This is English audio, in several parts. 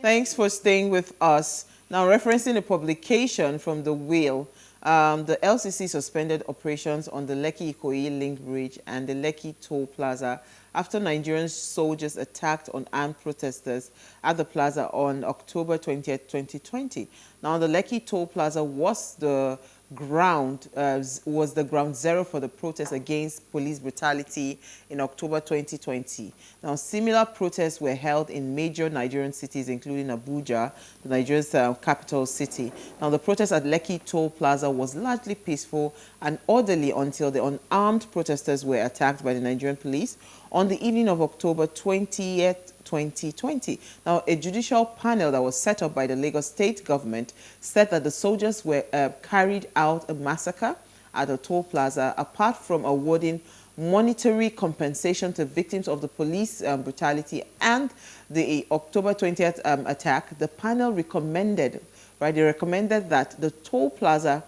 Thanks for staying with us. Now, referencing a publication from the Wheel, the LCC suspended operations on the Lekki-Ikoyi Link Bridge and the Lekki Toll Plaza after Nigerian soldiers attacked on armed protesters at the plaza on October 20th, 2020. Now, the Lekki Toll Plaza was the ground zero for the protest against police brutality in October 2020. Now, similar protests were held in major Nigerian cities, including Abuja, Nigeria's capital city. Now, the protest at Lekki Toll Plaza was largely peaceful and orderly until the unarmed protesters were attacked by the Nigerian police on the evening of October 20th, 2020. Now, a judicial panel that was set up by the Lagos state government said that the soldiers were carried out a massacre at the toll plaza. Apart from awarding monetary compensation to victims of the police brutality and the October 20th attack, the panel recommended, they recommended that the toll plaza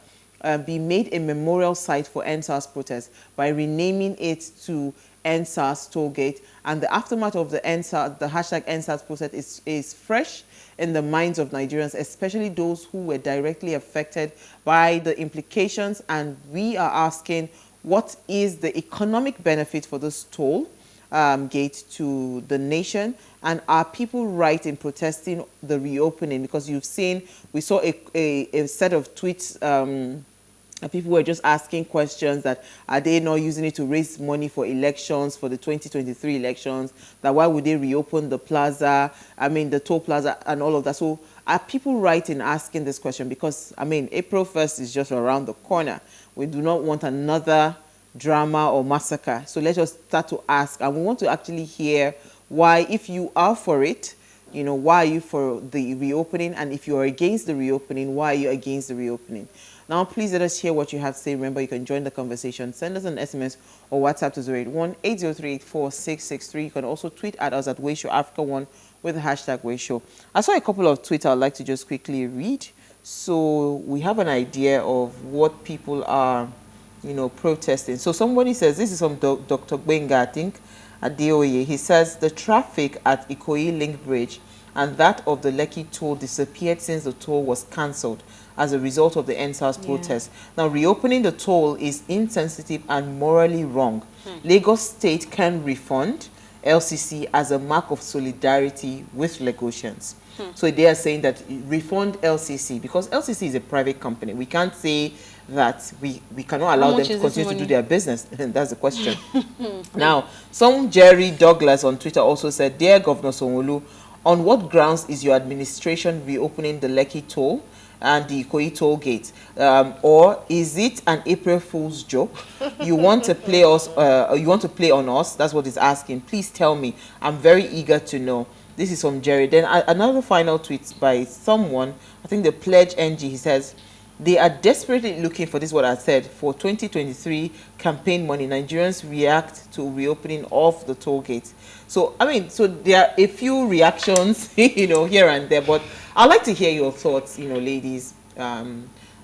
be made a memorial site for NSAS protests by renaming it to NSAS Tollgate. And the aftermath of the hashtag NSAS protest is fresh in the minds of Nigerians, especially those who were directly affected by the implications. And we are asking, what is the economic benefit for this toll gate to the nation? And are people right in protesting the reopening? Because you've seen, we saw a set of tweets. People were just asking questions that are they not using it to raise money for elections, for the 2023 elections, that why would they reopen the plaza, the toll plaza and all of that. So are people right in asking this question? Because, April 1st is just around the corner. We do not want another drama or massacre. So let's just start to ask, and we want to actually hear why, if you are for it, why are you for the reopening? And if you are against the reopening, why are you against the reopening? Now, please let us hear what you have to say. Remember, you can join the conversation. Send us an SMS or WhatsApp to 081-803-8663. You can also tweet at us at WayShowAfrica1 with the hashtag WayShow. I saw a couple of tweets I'd like to just quickly read, so we have an idea of what people are, protesting. So somebody says, this is from Dr. Gbenga, I think, at DOE. He says, the traffic at Ikoyi Link Bridge and that of the Lekki toll disappeared since the toll was cancelled as a result of the NSAS protest. Now, reopening the toll is insensitive and morally wrong. Lagos State can refund LCC as a mark of solidarity with Lagosians. So they are saying that refund LCC, because LCC is a private company. We can't say that we cannot allow them to continue to do their business. That's the question. Now, some Jerry Douglas on Twitter also said, Dear Governor Sanwo-Olu, on what grounds is your administration reopening the Lekki toll and the Ikoyi toll gate? Or is it an April Fool's joke? You want to play us, you want to play on us? That's what he's asking. Please tell me. I'm very eager to know. This is from Jerry. Then another final tweet by someone, I think the Pledge NG, he says, they are desperately looking for, this is what I said, for 2023 campaign money. Nigerians react to reopening of the toll gate. So, so there are a few reactions, here and there, but I'd like to hear your thoughts, ladies,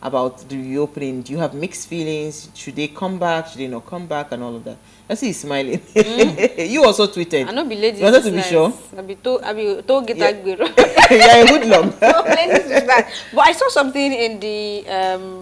about the reopening. Do you have mixed feelings? Should they come back? Should they not come back? And all of that. I see you smiling. You also tweeted. I know be ladies. You wanted to be sure? I be told get that girl. Yeah, a hoodlum. But I saw something in the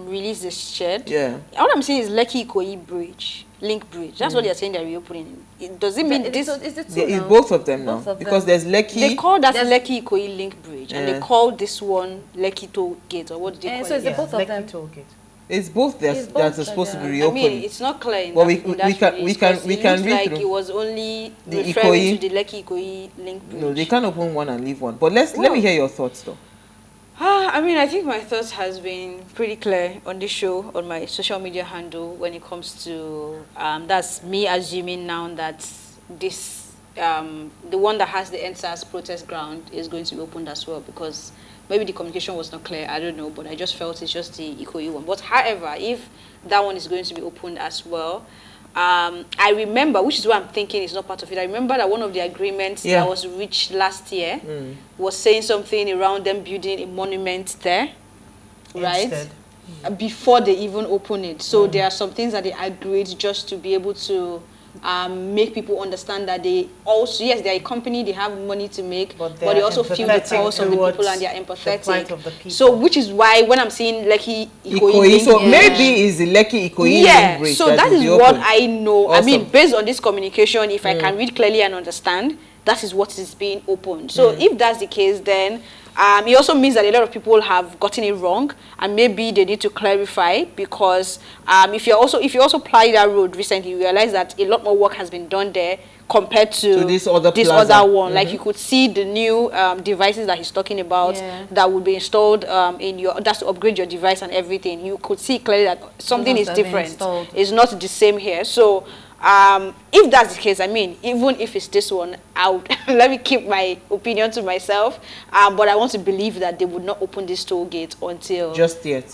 release they shared. Yeah. All I'm saying is Lekki Ikoyi Bridge, Link Bridge. That's what they're saying they're reopening. Does it mean this? It's both of them now. Because there's Lekki. They call that Lekki Ikoyi Link Bridge, and they call this one Lekki Toll Gate, or what did they call it? So it's both of them. Toll Gate. It's both that are supposed to be reopened. It's not clear in well, we can read like through. It was only the referring Ikoyi. to the Lekki Ikoyi Link Bridge. No, they can't open one and leave one. But let me hear your thoughts though. I think my thoughts has been pretty clear on this show, on my social media handle, when it comes to that's me assuming now that this the one that has the NSAS protest ground is going to be opened as well, because maybe the communication was not clear, I don't know, but I just felt it's just the Ikoyi one. But however, if that one is going to be opened as well, I remember, which is why I'm thinking it's not part of it, I remember that one of the agreements that was reached last year was saying something around them building a monument there, right? Before they even open it. So there are some things that they agreed just to be able to make people understand that they also, yes, they're a company, they have money to make, but they also feel the empathetic pulse of the people and they're the empathetic. plight of the people. So, which is why when I'm seeing Lekki Ikoyi, so maybe is the Lekki Ikoyi link bridge so that will is be what open. I know. Awesome. I mean, based on this communication, if I can read clearly and understand, that is what is being opened. So if that's the case, then it also means that a lot of people have gotten it wrong, and maybe they need to clarify, because if you also ply that road recently, you realize that a lot more work has been done there compared to this other one. Like you could see the new devices that he's talking about that would be installed in your, that's to upgrade your device and everything. You could see clearly that something is different. It's not the same here. So if that's the case, I mean, even if it's this one, I would let me keep my opinion to myself. But I want to believe that they would not open this toll gate until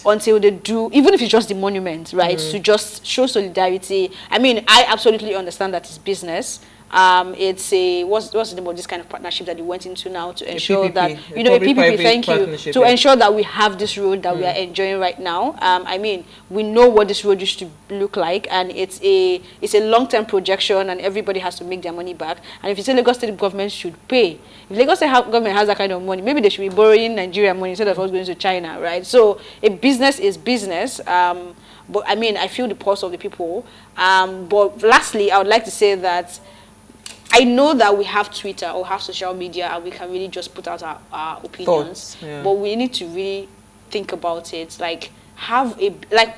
until they do, even if it's just the monument, right? To just show solidarity. I mean, I absolutely understand that it's business. It's a what's the name of this kind of partnership that they went into now to ensure that a PPP, thank you, to ensure that we have this road that we are enjoying right now. I mean, we know what this road used to look like, and it's a long-term projection, and everybody has to make their money back. And if you say Lagos State government should pay, if Lagos State government has that kind of money, maybe they should be borrowing Nigeria money instead of us going to China, right? So a business is business. But I mean, I feel the pulse of the people. But lastly, I would like to say that I know that we have Twitter or have social media and we can really just put out our opinions, but we need to really think about it. Like,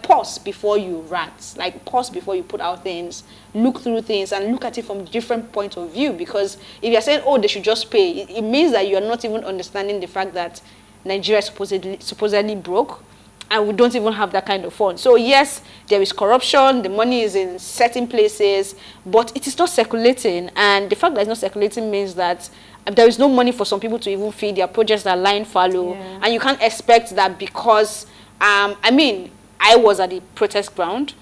pause before you rant. Like, pause before you put out things. Look through things and look at it from different point of view. Because if you're saying, oh, they should just pay, it means that you're not even understanding the fact that Nigeria is supposedly broke, and we don't even have that kind of fund. So yes, there is corruption, the money is in certain places, but it is not circulating. And the fact that it's not circulating means that there is no money for some people to even feed their projects that are lying fallow. And you can't expect that because, I mean, I was at the protest ground,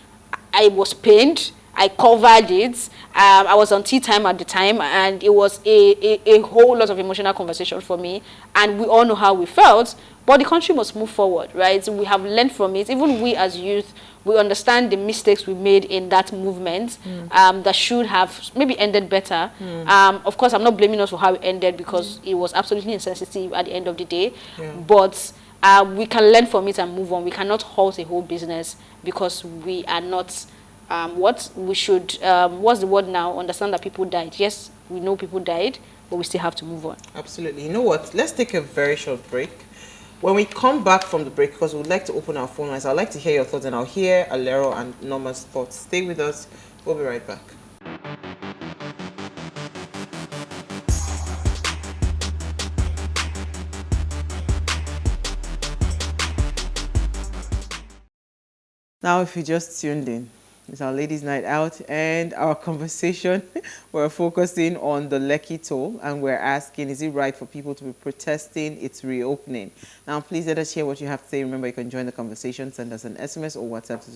I was pained, I covered it, I was on tea time at the time, and it was a whole lot of emotional conversation for me, and we all know how we felt. But the country must move forward, right? So we have learned from it. Even we as youth, we understand the mistakes we made in that movement that should have maybe ended better. Of course, I'm not blaming us for how it ended because it was absolutely insensitive at the end of the day. But we can learn from it and move on. We cannot halt a whole business because we are not we should, what's the word now? Understand that people died. Yes, we know people died, but we still have to move on. Absolutely. You know what? Let's take a very short break. When we come back from the break, because we would like to open our phone lines, I'd like to hear your thoughts, and I'll hear Alero and Norma's thoughts. Stay with us. We'll be right back. Now, if you just tuned in, it's our ladies' night out, and our conversation, we're focusing on the Lekki toll, and we're asking, is it right for people to be protesting its reopening? Now, please let us hear what you have to say. Remember, you can join the conversation. Send us an SMS or WhatsApp to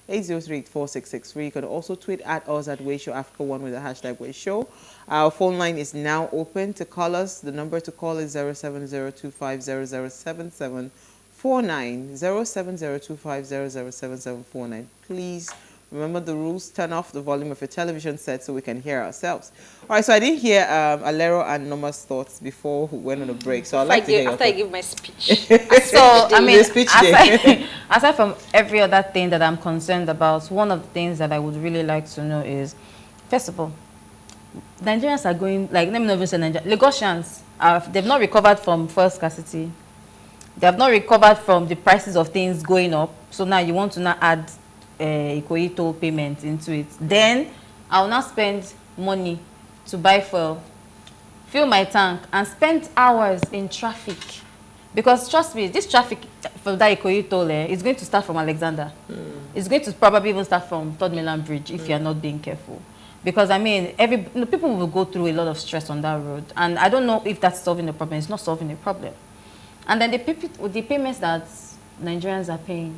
081-803-4663. You can also tweet at us at PlusTvAfrica1 with the hashtag WayShow. Our phone line is now open to call us. The number to call is 07025007749. 07025007749. Please remember the rules. Turn off the volume of your television set so we can hear ourselves. All right, so I didn't hear Alero and Norma's thoughts before we went on a break, so I'd like to hear your after I give my speech. So I mean, aside from every other thing that I'm concerned about, one of the things that I would really like to know is, first of all, Nigerians are going, like, let me not even say Nigerians, Lagosians, they've not recovered from fuel scarcity. They have not recovered from the prices of things going up. So now you want to now add Ikoyi toll payment into it. Then I will now spend money to buy fuel, fill my tank, and spend hours in traffic. Because trust me, this traffic for that Ikoyi toll is going to start from Alexander. It's going to probably even start from Third Mainland Bridge if you're not being careful. Because I mean, people will go through a lot of stress on that road. And I don't know if that's solving the problem. It's not solving the problem. And then the payments that Nigerians are paying,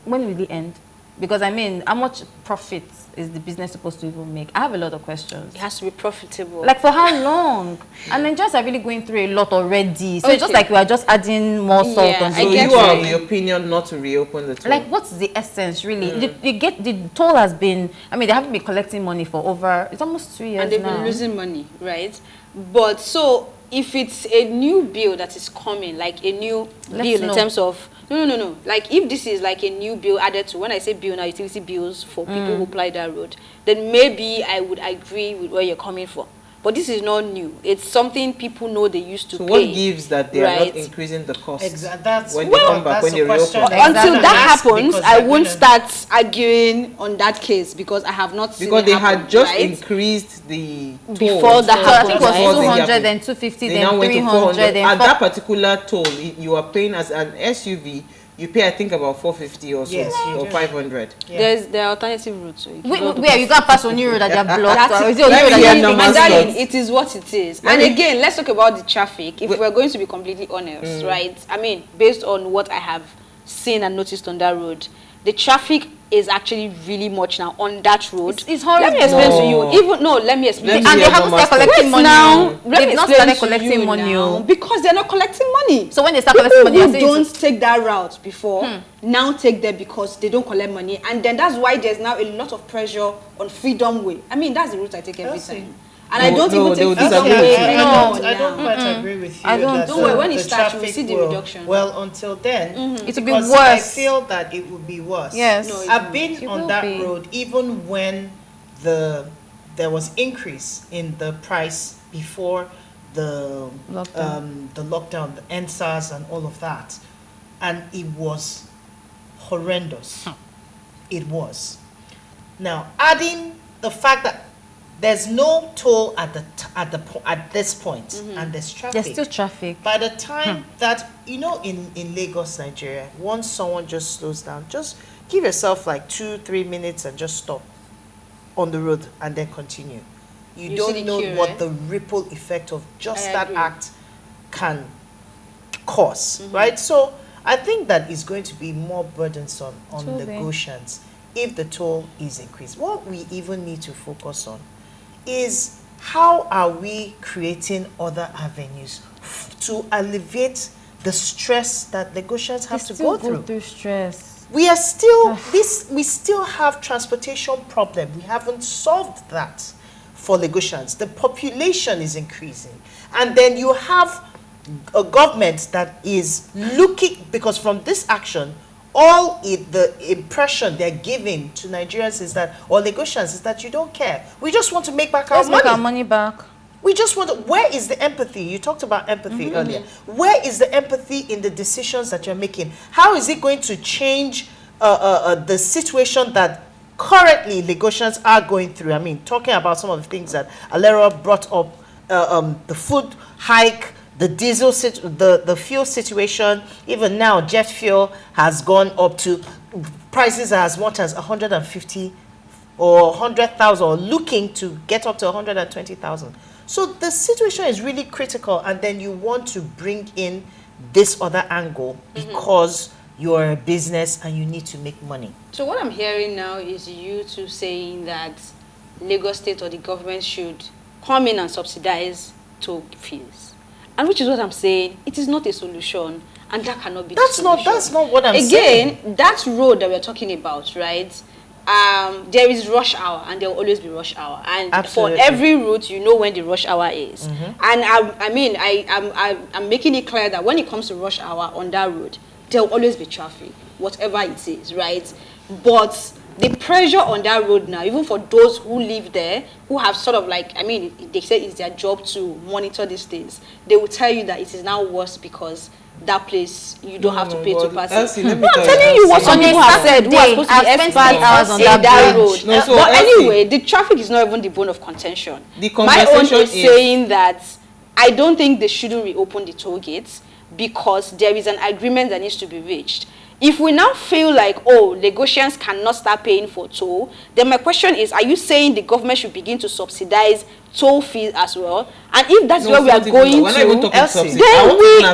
when will they end? Because I mean, how much profit is the business supposed to even make? I have a lot of questions. It has to be profitable. Like for how long? And Nigerians are really going through a lot already. So it's just like we are just adding more salt on. So you are of the opinion not to reopen the toll? Like what's the essence really? The toll has been, I mean, they haven't been collecting money for over, it's almost 2 years now. And they've been losing money, right? But so if it's a new bill that is coming, like a new bill in terms of, no. Like if this is like a new bill added to, when I say bill now, utility bills for people who apply that road, then maybe I would agree with where you're coming from. But this is not new. It's something people know they used to pay. So what gives that they are not increasing the cost? Exactly. That's when they come back, when they reopen. Until that happens, I won't start arguing on that case because I have not seen it happen. Because they had just increased the toll. Before that happened, I think it was 200, then 250, then 300. At that particular toll, you are paying as an SUV, you pay, I think, about 450 or so, or 500. Yeah. There are alternative routes. Where you got pass on new road that they are blocked? It is what it is. And again, let's talk about the traffic. If we're going to be completely honest, right? I mean, based on what I have seen and noticed on that road, the traffic is actually really much now on that road. It's horrible. Let me explain to you. Let me explain. And they haven't started collecting money now. They've not started collecting money because they're not collecting money. So when they start collecting money, who don't take that route before now take there because they don't collect money, and then that's why there's now a lot of pressure on Freedom Way. I mean, that's the route I take every time. And I don't even take Freedom Way. I don't quite agree with you. I don't. Don't worry, when it starts, you will see the reduction. Well, until then, it will be worse. I feel that it will be worse. Yes. No, I've been on that road even when there was increase in the price before the lockdown, the NSAS and all of that, and it was horrendous. It was. Now, adding the fact that there's no toll at this point, and there's traffic. There's still traffic. By the time that, in Lagos, Nigeria, once someone just slows down, just give yourself like 2-3 minutes and just stop on the road and then continue. You don't know what the ripple effect of just that act can cause, right? So I think that is going to be more burdensome on Lagosians if the toll is increased. What we even need to focus on is how are we creating other avenues to alleviate the stress that Lagosians have to go through. Stress. We are still we still have transportation problem. We haven't solved that for Lagosians. The population is increasing, and then you have a government that is looking, because from this action, the impression they're giving to Nigerians is that, or Lagosians, is that you don't care. We just want to make back our money. Let's make our money back. We just want to, where is the empathy? You talked about empathy earlier. Where is the empathy in the decisions that you're making? How is it going to change the situation that currently Lagosians are going through? I mean, talking about some of the things that Alera brought up, the food hike, the diesel, the fuel situation. Even now, jet fuel has gone up to prices as much as 150 or 100,000, or looking to get up to 120,000. So the situation is really critical, and then you want to bring in this other angle because you're a business and you need to make money. So what I'm hearing now is you two saying that Lagos State or the government should come in and subsidize toll fees. And which is what I'm saying, it is not a solution, and that cannot be the solution. That's not what I'm saying. Again, that road that we're talking about, right? There is rush hour, and there will always be rush hour. And Absolutely. For every route, you know when the rush hour is. And I'm making it clear that when it comes to rush hour on that road, there will always be traffic, whatever it is, right? But the pressure on that road now, even for those who live there, who have sort of like, they say it's their job to monitor these things, they will tell you that it is now worse because that place, you don't have to pay to pass it. I'm telling you what some people have said, who are supposed to be experts on that road. But anyway, the traffic is not even the bone of contention. My own is saying that I don't think they shouldn't reopen the toll gates because there is an agreement that needs to be reached. If we now feel like, oh, Lagosians cannot start paying for toll, then my question is, are you saying the government should begin to subsidize toll fees as well? And if that's where we are going to, then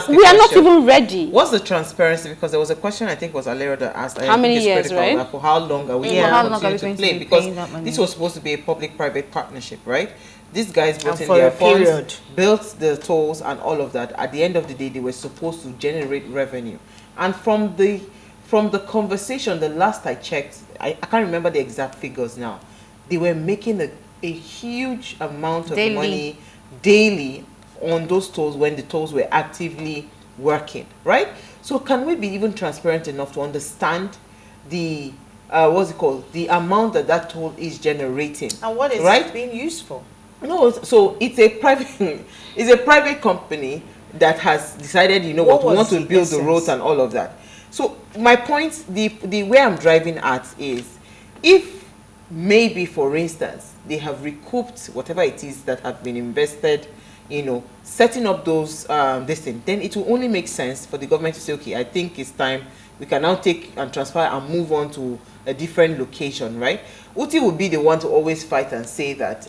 we are not even ready. What's the transparency? Because there was a question I think was Alera that asked. How many years, right? For how long are we going to play? Because this was supposed to be a public-private partnership, right? These guys brought in their funds, built the tolls and all of that. At the end of the day, they were supposed to generate revenue. And from the conversation, the last I checked, I can't remember the exact figures now, they were making a huge amount of money daily on those tolls when the tolls were actively working, right? So can we be even transparent enough to understand the what's it called, the amount that toll is generating, and what is it being used for? No, so it's a private company that has decided, you know what, we want to build the roads and all of that. So my point, the way I'm driving at is, if maybe, for instance, they have recouped whatever it is that have been invested, you know, setting up those this thing, then it will only make sense for the government to say, okay, I think it's time, we can now take and transfer and move on to a different location, right? Uti will be the one to always fight and say that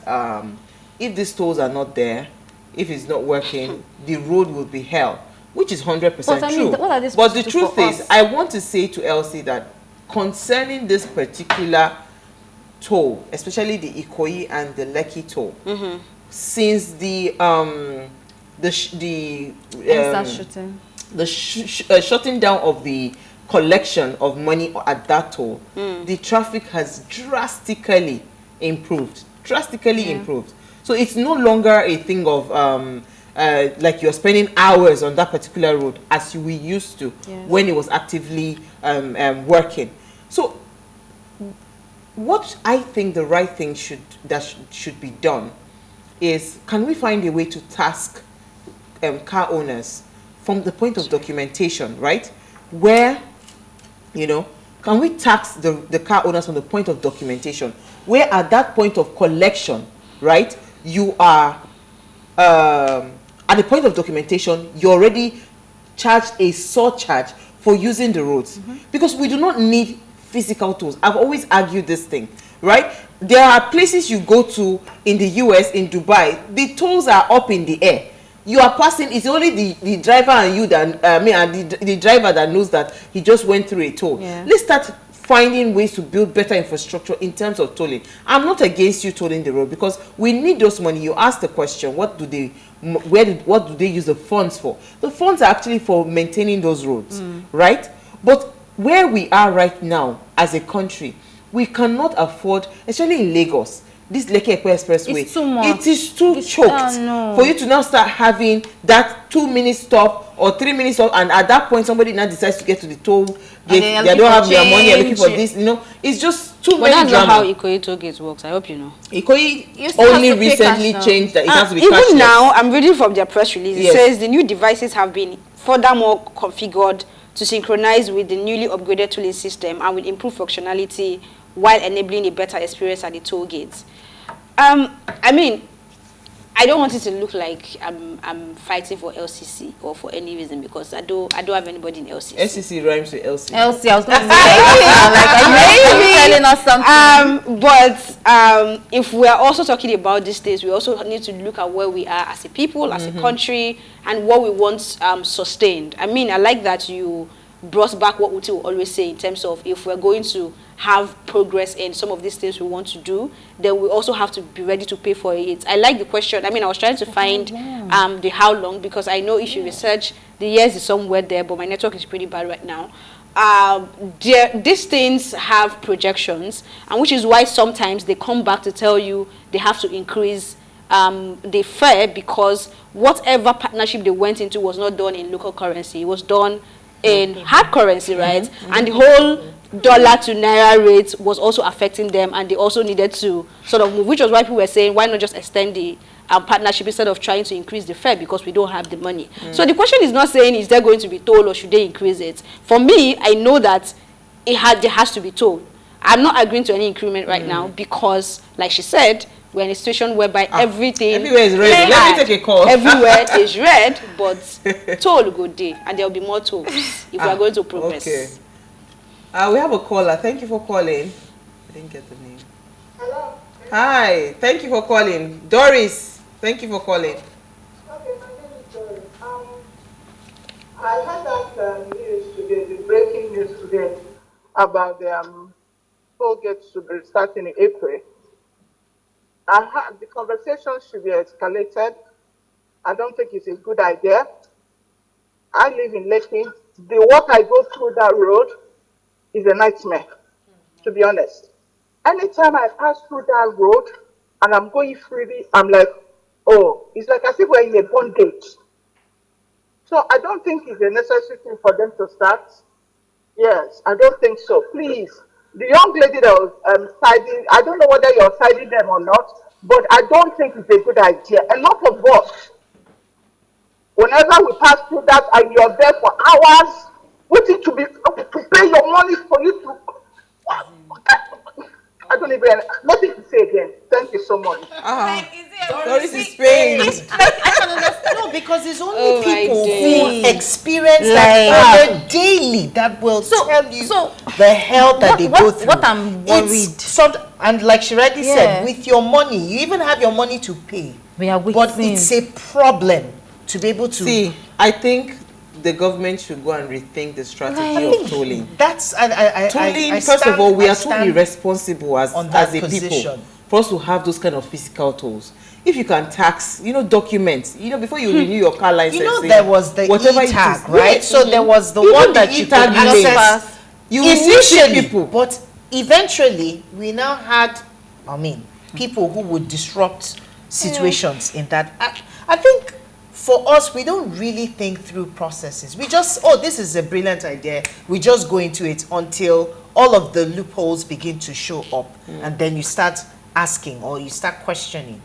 if these tolls are not there, if it's not working, the road will be hell, which is 100% true. But the truth is, I want to say to Elsie that concerning this particular toll, especially the Ikoyi and the Lekki toll, since the shutting down of the collection of money at that toll, the traffic has drastically improved. Improved. So it's no longer a thing of like you're spending hours on that particular road as we used to when it was actively working. So what I think the right thing should be done is, can we find a way to task car owners from the point of documentation, right? Where, you know, can we tax the car owners from the point of documentation, where at that point of collection, right, you are at the point of documentation, you already charged a surcharge for using the roads, because we do not need physical tolls. I've always argued this thing, right? There are places you go to in the US, in Dubai, the tolls are up in the air. You are passing, it's only the driver and you that, the driver that knows that he just went through a toll. Let's start finding ways to build better infrastructure in terms of tolling. I'm not against you tolling the road, because we need those money. You asked the question, what do they use the funds for? The funds are actually for maintaining those roads, right? But where we are right now as a country, we cannot afford, especially in Lagos, this Lekki Expressway, it's too much. It is too choked for you to now start having that 2-minute stop or 3-minute stop, and at that point somebody now decides to get to the toll gate, they don't have their money, they're looking for this, you know, it's just too many drama. That's not how Ikoyi toll gate works, I hope you know. Ikoyi only recently changed that it has to be even cashless. now, I'm reading from their press release, it says the new devices have been furthermore configured to synchronize with the newly upgraded tolling system and will improve functionality while enabling a better experience at the toll gates. I mean, I don't want it to look like I'm fighting for LCC or for any reason, because I don't have anybody in LCC. LCC rhymes with LC. LC, I was going to say, like, are you telling us something? But if we are also talking about these things, we also need to look at where we are as a people, as a country, and what we want sustained. I mean, I like that you brought back what Uti will always say in terms of, if we're going to have progress in some of these things we want to do, then we also have to be ready to pay for it. I like the question. I mean, I was trying to find the how long, because I know if you research, the years is somewhere there, but my network is pretty bad right now. These things have projections, and which is why sometimes they come back to tell you they have to increase the fare, because whatever partnership they went into was not done in local currency, it was done in hard currency, right? And the whole dollar to naira rate was also affecting them, and they also needed to sort of move, which was why people were saying, why not just extend the partnership instead of trying to increase the fare, because we don't have the money. So the question is not saying, is there going to be toll or should they increase it? For me, I know that there has to be toll. I'm not agreeing to any increment right now, because, like she said, we're in a situation whereby everything everywhere is red. Let me take a call. Everywhere is red, but toll good day, and there will be more tolls if we are going to progress. Okay. We have a caller. Thank you for calling. I didn't get the name. Hello. Hi. Thank you for calling. Doris, thank you for calling. Okay, my name is Doris. I heard that news today, the breaking news today about the toll gates to be starting in April. I heard the conversation should be escalated. I don't think it's a good idea. I live in Lekki. The work I go through that road is a nightmare, to be honest. Anytime I pass through that road and I'm going freely, I'm like, oh, it's like as if we're in a bondage. So I don't think it's a necessary thing for them to start. Yes, I don't think so. Please, the young lady that was siding, I don't know whether you're siding them or not, but I don't think it's a good idea. A lot of us, whenever we pass through that and you're there for hours, waiting to pay your money for you to. I don't even nothing to say again. Thank you so much. Doris is pained. I can understand. No, because it's only Oh my people days. who experience that on a daily that will tell you the hell that they go through. What I'm worried. And like she rightly Yeah. said, with your money, you even have your money to pay. We are waiting. But it's a problem to be able to See, I think the government should go and rethink the strategy of tolling. That's Tolling, first of all, we are too irresponsible as that a position. people for us to have those kind of physical tolls. If you can tax, documents, before you renew your car license. There was the e-tag, right? Yes. So there was the Even one the that you could e-tag access. You will still see Initially, people. but eventually, we now had, people who would disrupt situations in that. I think for us, we don't really think through processes. We just, this is a brilliant idea. We just go into it until all of the loopholes begin to show up. And then you start asking or you start questioning.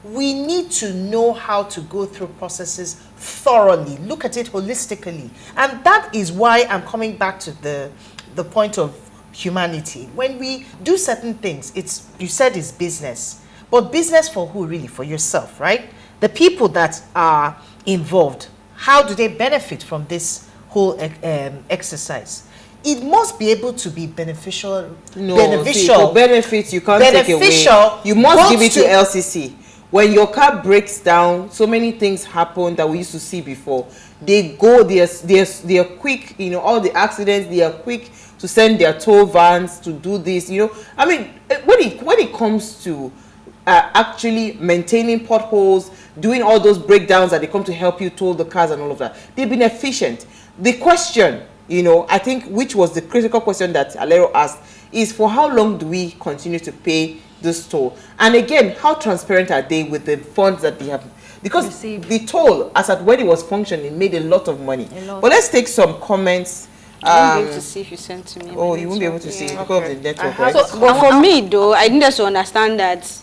We need to know how to go through processes thoroughly, look at it holistically. And that is why I'm coming back to the point of humanity. When we do certain things, you said it's business. But business for who really? For yourself, right? The people that are involved, how do they benefit from this whole exercise? It must be able to be beneficial. See, for benefits, you can't take away. You must give it to LCC. When your car breaks down, so many things happen that we used to see before. They are quick, all the accidents, they are quick to send their tow vans to do this, I mean, when it comes to actually maintaining potholes, doing all those breakdowns that they come to help you tow the cars and all of that, they've been efficient. The question, I think, which was the critical question that Alero asked, is for how long do we continue to pay this toll? And again, how transparent are they with the funds that they have? Because the toll, as at when it was functioning, made a lot of money. But let's take some comments. I won't be able to see if you sent to me. Oh, you won't be able to see because of the network, right? So, but for me, though, I needed to understand that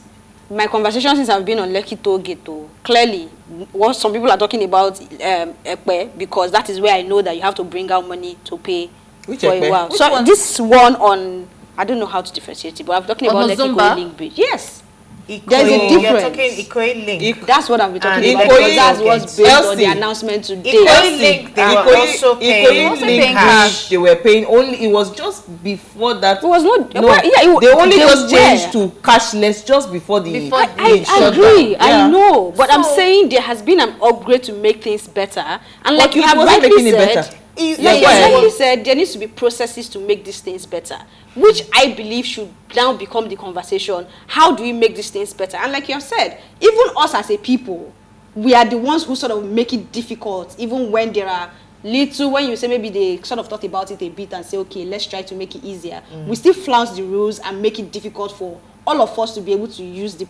my conversation since I've been on Lekki toll gate, clearly, what some people are talking about Ekpe, because that is where I know that you have to bring out money to pay Which for Ekpe? a while. Which So one? this one on, I don't know how to differentiate it, but I'm talking about Lekki Zumba? Link Bridge. Yes. There's a You're difference. talking Ikoyi Link. That's what I've been talking And about, Ikoyi because that's Link, what's based on the Elsie. announcement today. Ikoyi Link, they were also paying Link cash. they were paying only. It was just before that. It was not. No, well, yeah, they only they just were. changed to cashless just before the. I shutdown. agree, I Yeah. know, but I'm So- saying there has been an upgrade to make things better, and But like you it have wasn't rightly making it said, better. like you why? rightly said, there needs to be processes to make these things better, which I believe should now become the conversation. How do we make these things better? And like you have said, even us as a people, we are the ones who sort of make it difficult, even when there are little, when you say maybe they sort of thought about it a bit and say, okay, let's try to make it easier. We still flounce the rules and make it difficult for all of us to be able to use the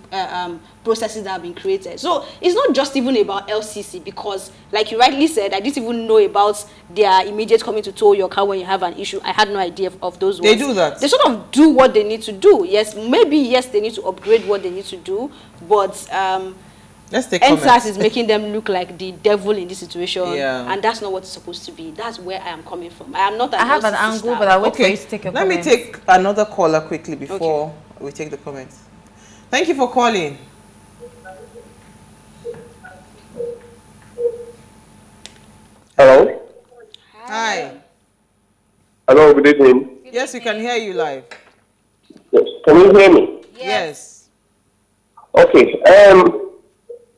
processes that have been created. So it's not just even about LCC, because like you rightly said, I didn't even know about their immediate coming to tow your car when you have an issue. I had no idea of those ones. They do that. They sort of do what they need to do. Yes, maybe yes, they need to upgrade what they need to do, but Let's take NSAS comments. is making them look like the devil in this situation, Yeah. and that's not what it's supposed to be. That's where I am coming from. I am not. I have an LCC angle, staff. but I'll wait for Okay, you to take your let me comments. take another caller quickly before we take the comments. Thank you for calling. Hello. Hi. Hello, good evening. Yes, we can hear you live. Yes. Can you hear me? Yes. Okay.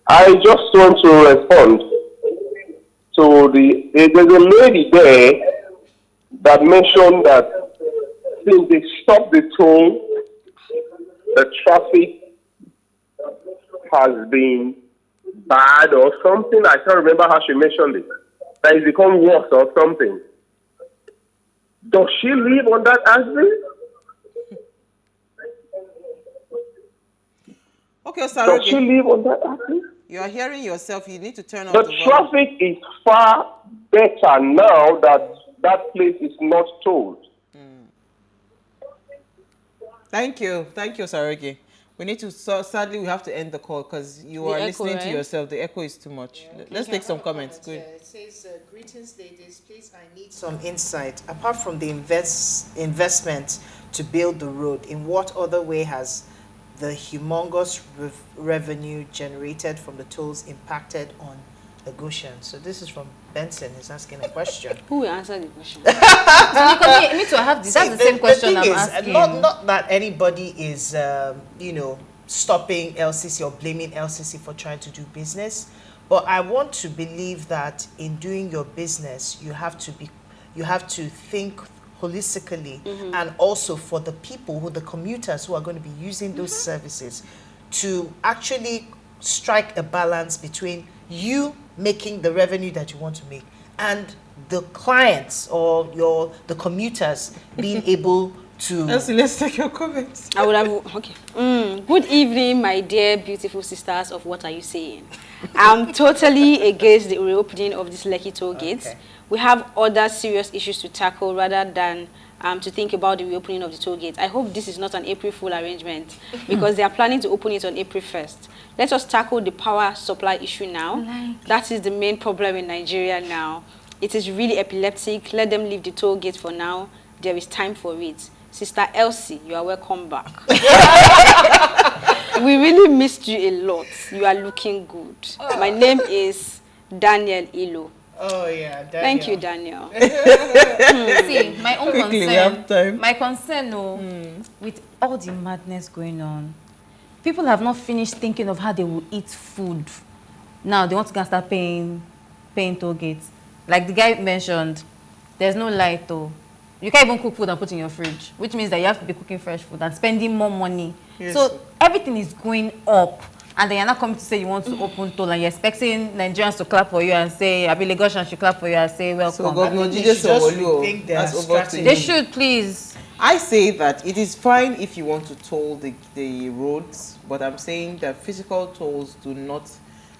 I just want to respond to there's a lady there that mentioned that since they stopped the toll, the traffic has been bad or something. I can't remember how she mentioned it. That it's become worse or something. Does she live on that aspect? Okay, Does she Sarogi, live on that aspect? you are hearing yourself. You need to turn off The the volume. traffic is far better now that that place is not tolled. Thank you, Sarogi. We need to. Sadly, we have to end the call because you are listening to yourself. The echo is too much. Let's take some comments. Good. It says, greetings, ladies. Please, I need some insight. Apart from the investment to build the road, in what other way has the humongous revenue generated from the tolls impacted on negotiations? So this is from Benson. He's asking a question. Who will answer the question? Because me too, I have this. That's the same question I'm asking. Not that anybody is, stopping LCC or blaming LCC for trying to do business, but I want to believe that in doing your business, you have to think holistically, and also for the people the commuters who are going to be using those services, to actually strike a balance between you making the revenue that you want to make and the clients or the commuters being able to. Let's take your comments. I would have, okay. Good evening, my dear beautiful sisters of What Are You Saying? I'm totally against the reopening of this Lekki toll gates. Okay. We have other serious issues to tackle rather than to think about the reopening of the toll gate. I hope this is not an April Fool arrangement because they are planning to open it on April 1st. Let us tackle the power supply issue now. That is the main problem in Nigeria now. It is really epileptic. Let them leave the toll gate for now. There is time for it. Sister Elsie, you are welcome back. We really missed you a lot. You are looking good. My name is Daniel Ilo. Oh yeah, Daniel. Thank you, Daniel. See, my own Quickly, we concern. have time. My concern, with all the madness going on, people have not finished thinking of how they will eat food. Now they want to start paying toll gates. Like the guy mentioned, there's no light though. You can't even cook food and put in your fridge, which means that you have to be cooking fresh food and spending more money. Yes. So everything is going up. And then you're not coming to say you want to open toll and you're expecting Nigerians to clap for you and say, Abi Lagosians should clap for you and say, welcome. So Governor They Jide should just Sanwo-Olu, rethink their that's over to strategy. you. They should, please. I say that it is fine if you want to toll the roads, but I'm saying that physical tolls do not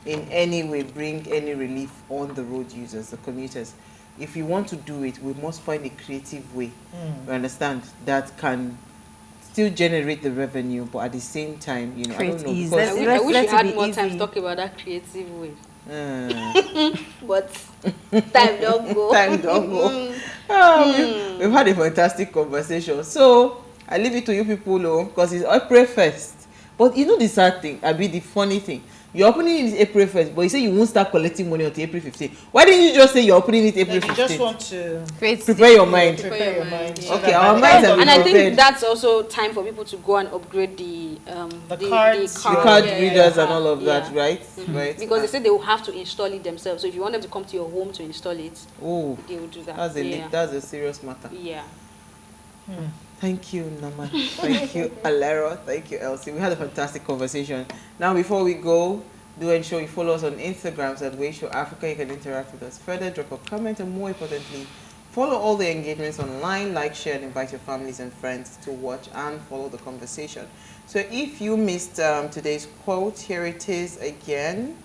in any way bring any relief on the road users, the commuters. If you want to do it, we must find a creative way, you understand, that can still generate the revenue, but at the same time, I don't know. Ease. Because, I wish we had more easy. time to talk about that creative way. But time don't go. Time don't go. We've had a fantastic conversation. So I leave it to you people, because it's April 1st. But you know the sad thing, the funny thing. You're opening it April 1st, but you say you won't start collecting money until April 15th. Why didn't you just say you're opening it April 15th? You just want to prepare your mind. prepare your mind. Yeah. Okay, our minds have been And I think prepared. that's also time for people to go and upgrade the cards. The card yeah, readers yeah. and all of that, Yeah. right? Right. Because they said they will have to install it themselves. So if you want them to come to your home to install it, Oh, they will do that. that's a serious matter. Yeah. Thank you, Nama. Thank you, Alero. Thank you, Elsie. We had a fantastic conversation. Now, before we go, do ensure you follow us on Instagram at PlusTvAfrica. You can interact with us further, drop a comment, and more importantly, follow all the engagements online, like, share, and invite your families and friends to watch and follow the conversation. So if you missed today's quote, here it is again.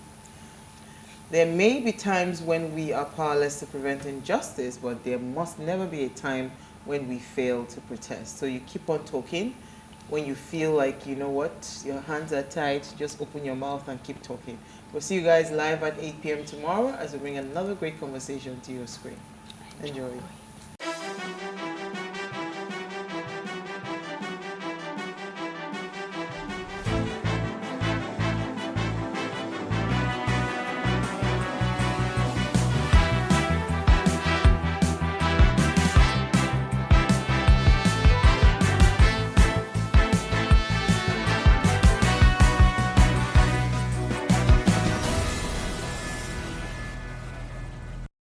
There may be times when we are powerless to prevent injustice, but there must never be a time when we fail to protest. So you keep on talking. When you feel like, you know what, your hands are tied, just open your mouth and keep talking. We'll see you guys live at 8 p.m. tomorrow as we bring another great conversation to your screen. Enjoy.